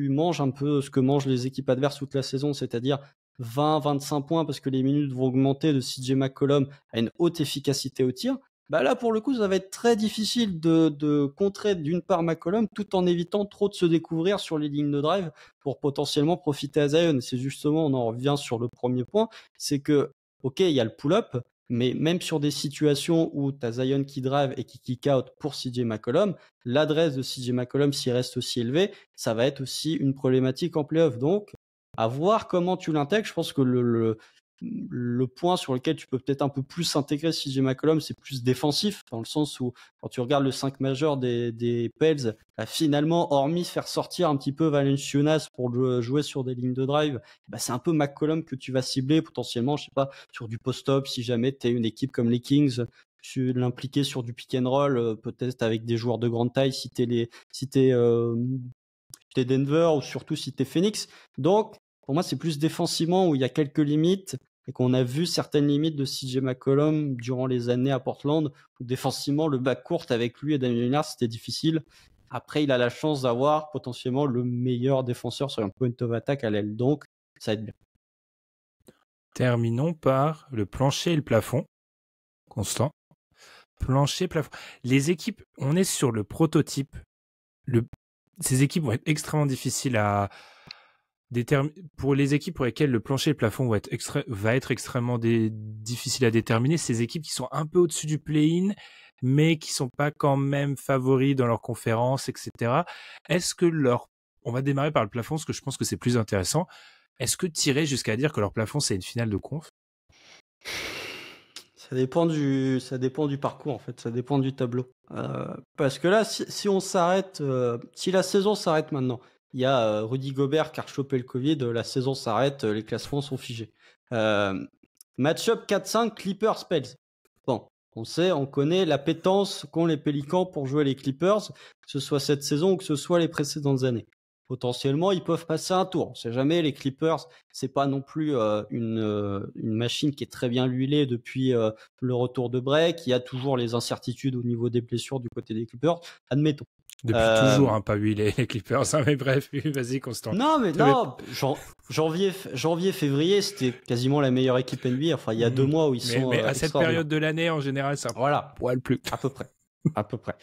manges un peu ce que mangent les équipes adverses toute la saison, c'est-à-dire 20-25 points parce que les minutes vont augmenter de CJ McCollum à une haute efficacité au tir, Bah là, pour le coup, ça va être très difficile de contrer d'une part McCollum tout en évitant trop de se découvrir sur les lignes de drive pour potentiellement profiter à Zion. C'est justement, on en revient sur le premier point, c'est que, ok, il y a le pull-up, mais même sur des situations où tu as Zion qui drive et qui kick out pour CJ McCollum, l'adresse de CJ McCollum, s'il reste aussi élevé, ça va être aussi une problématique en playoff. Donc, à voir comment tu l'intègres. Je pense que le point sur lequel tu peux peut-être un peu plus intégrer CJ McCollum, c'est plus défensif, dans le sens où quand tu regardes le 5 majeur des Pels, bah, finalement, hormis faire sortir un petit peu Valanciunas pour jouer sur des lignes de drive, bah, c'est un peu McCollum que tu vas cibler potentiellement, je sais pas, sur du post-up, si jamais tu es une équipe comme les Kings, tu l'impliquer sur du pick and roll, peut-être avec des joueurs de grande taille si t'es Denver ou surtout si t'es Phoenix. Donc, pour moi, c'est plus défensivement où il y a quelques limites et qu'on a vu certaines limites de CJ McCollum durant les années à Portland, où défensivement, le backcourt avec lui et Damian Lillard, c'était difficile. Après, il a la chance d'avoir potentiellement le meilleur défenseur sur un point of attack à l'aile. Donc, ça aide bien. Terminons par le plancher et le plafond. Constant. Plancher, plafond. Les équipes, on est sur le prototype. Ces équipes vont être extrêmement difficiles à déterminer. Pour les équipes pour lesquelles le plancher et le plafond va être extrêmement difficile à déterminer, ces équipes qui sont un peu au-dessus du play-in, mais qui sont pas quand même favoris dans leur conférence, etc. Est-ce que on va démarrer par le plafond, parce que je pense que c'est plus intéressant. Est-ce que tu irais jusqu'à dire que leur plafond, c'est une finale de conf? Ça dépend du parcours, en fait. Ça dépend du tableau. Parce que là, si on s'arrête, si la saison s'arrête maintenant, il y a Rudy Gobert qui a chopé le Covid, la saison s'arrête, les classements sont figés. Match-up 4-5, Clippers, Pels. Bon, on connaît l'appétence qu'ont les Pélicans pour jouer les Clippers, que ce soit cette saison ou que ce soit les précédentes années. Potentiellement, ils peuvent passer un tour. On sait jamais, les Clippers, c'est pas non plus une machine qui est très bien huilée depuis le retour de break. Il y a toujours les incertitudes au niveau des blessures du côté des Clippers. Admettons. Depuis toujours, hein, pas lui, les Clippers, hein, mais bref, vas-y, Constant. Non, mais non, janvier, février, c'était quasiment la meilleure équipe NBA. Enfin, il y a 2 mois où ils sont. Mais à cette période de l'année, en général, ça poil plus. À peu près. À peu près.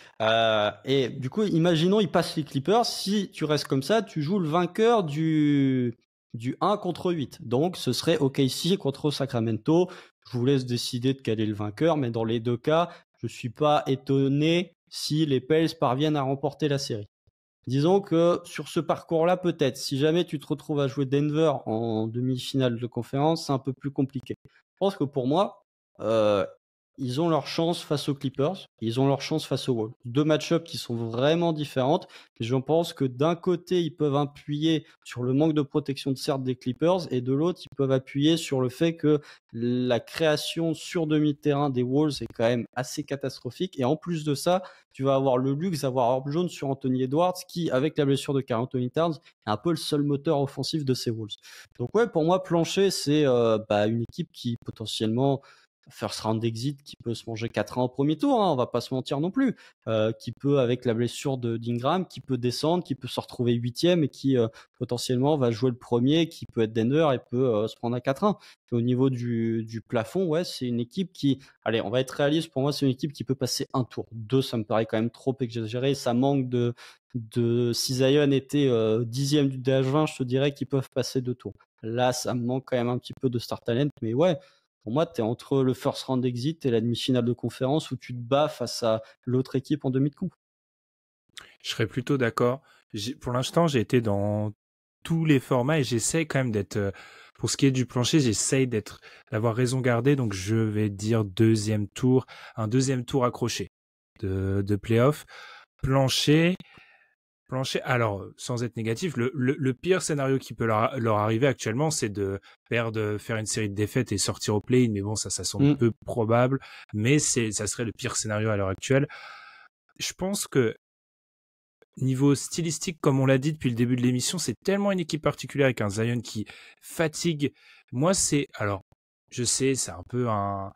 Et du coup, imaginons, ils passent les Clippers. Si tu restes comme ça, tu joues le vainqueur du 1 contre 8. Donc, ce serait OKC contre Sacramento. Je vous laisse décider de quel est le vainqueur, mais dans les deux cas, je suis pas étonné si les Pels parviennent à remporter la série. Disons que sur ce parcours-là, peut-être, si jamais tu te retrouves à jouer Denver en demi-finale de conférence, c'est un peu plus compliqué. Je pense que pour moi, ils ont leur chance face aux Clippers, ils ont leur chance face aux Wolves. 2 match-ups qui sont vraiment différentes. Et je pense que d'un côté, ils peuvent appuyer sur le manque de protection de certes des Clippers, et de l'autre, ils peuvent appuyer sur le fait que la création sur demi-terrain des Wolves est quand même assez catastrophique. Et en plus de ça, tu vas avoir le luxe d'avoir Herb Jones sur Anthony Edwards, qui, avec la blessure de Karl Anthony Towns, est un peu le seul moteur offensif de ces Wolves. Donc ouais, pour moi, plancher, c'est une équipe qui potentiellement first round exit, qui peut se manger 4-1 au premier tour, hein, on va pas se mentir non plus, qui peut, avec la blessure d'Ingram, qui peut descendre, qui peut se retrouver 8e et qui potentiellement va jouer le premier, qui peut être Denver et peut se prendre à 4-1. Et au niveau du plafond, ouais, c'est une équipe qui, allez, on va être réaliste, pour moi c'est une équipe qui peut passer un tour. 2, ça me paraît quand même trop exagéré, ça manque si Zion était 10e du DH20, je te dirais qu'ils peuvent passer 2 tours. Là, ça me manque quand même un petit peu de star talent, mais ouais, pour moi, tu es entre le first round exit et la demi-finale de conférence où tu te bats face à l'autre équipe en demi de conf. Je serais plutôt d'accord. Pour l'instant, j'ai été dans tous les formats et j'essaie quand même d'être, pour ce qui est du plancher, j'essaie d'avoir raison gardée. Donc, je vais dire un deuxième tour accroché de playoff. Plancher, alors, sans être négatif, le pire scénario qui peut leur arriver actuellement, c'est de faire une série de défaites et sortir au play-in. Mais bon, ça semble peu probable. Mais ça serait le pire scénario à l'heure actuelle. Je pense que niveau stylistique, comme on l'a dit depuis le début de l'émission, c'est tellement une équipe particulière avec un Zion qui fatigue. Moi, alors, je sais, c'est un peu un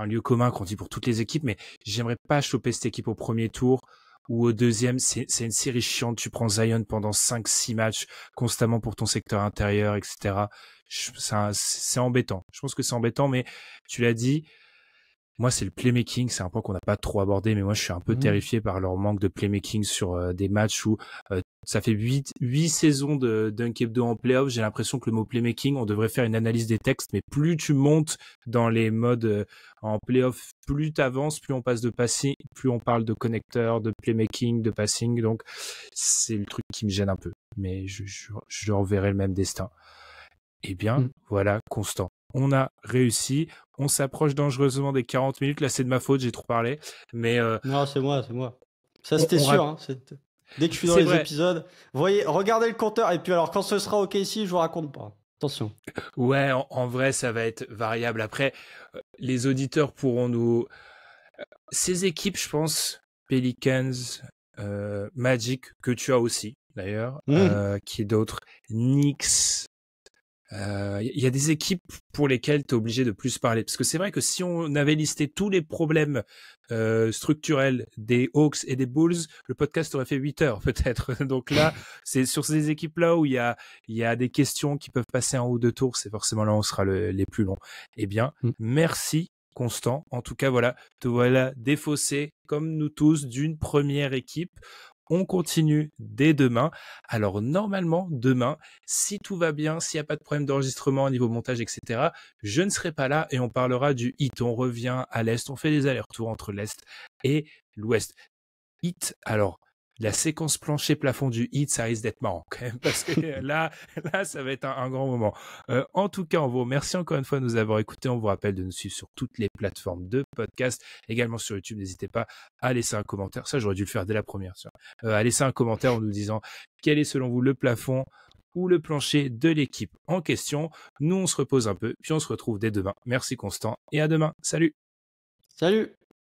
lieu commun qu'on dit pour toutes les équipes, mais j'aimerais pas choper cette équipe au premier tour ou au deuxième. C'est une série chiante. Tu prends Zion pendant 5-6 matchs constamment pour ton secteur intérieur, etc. C'est embêtant. Je pense que c'est embêtant, mais tu l'as dit, Moi, c'est le playmaking. C'est un point qu'on n'a pas trop abordé, mais moi, je suis un peu terrifié par leur manque de playmaking sur des matchs où ça fait 8 saisons de Dunk Hebdo en playoff. J'ai l'impression que le mot playmaking, on devrait faire une analyse des textes, mais plus tu montes dans les modes en playoff, plus tu avances, plus on passe de passing, plus on parle de connecteur, de playmaking, de passing. Donc, c'est le truc qui me gêne un peu. Mais je reverrai le même destin. Eh bien, voilà, Constant. On a réussi. On s'approche dangereusement des 40 minutes. Là, c'est de ma faute, j'ai trop parlé. Mais Non, c'est moi. Ça, c'était sûr. Hein, dès que je suis dans les épisodes, voyez, regardez le compteur. Et puis alors, quand ce sera OK ici, je vous raconte pas. Attention. Ouais, en vrai, ça va être variable. Après, les auditeurs pourront nous... Ces équipes, je pense, Pelicans, Magic, que tu as aussi, d'ailleurs, qui est d'autres, Knicks... y a des équipes pour lesquelles tu es obligé de plus parler. Parce que c'est vrai que si on avait listé tous les problèmes structurels des Hawks et des Bulls, le podcast aurait fait 8 heures peut-être. Donc là, c'est sur ces équipes-là où il y a des questions qui peuvent passer en haut de tour. C'est forcément là où on sera les plus longs. Eh bien, merci Constant. En tout cas, voilà, te voilà défaussé, comme nous tous, d'une première équipe. On continue dès demain. Alors normalement, demain, si tout va bien, s'il n'y a pas de problème d'enregistrement au niveau montage, etc., je ne serai pas là et on parlera du Heat. On revient à l'Est, on fait des allers-retours entre l'Est et l'Ouest. Heat, alors, la séquence plancher-plafond du Heat, ça risque d'être marrant quand même, parce que là, ça va être un grand moment. En tout cas, on vous remercie encore une fois de nous avoir écoutés. On vous rappelle de nous suivre sur toutes les plateformes de podcast, également sur YouTube. N'hésitez pas à laisser un commentaire. Ça, j'aurais dû le faire dès la première. À laisser un commentaire en nous disant quel est selon vous le plafond ou le plancher de l'équipe en question. Nous, on se repose un peu, puis on se retrouve dès demain. Merci Constant et à demain. Salut! Salut!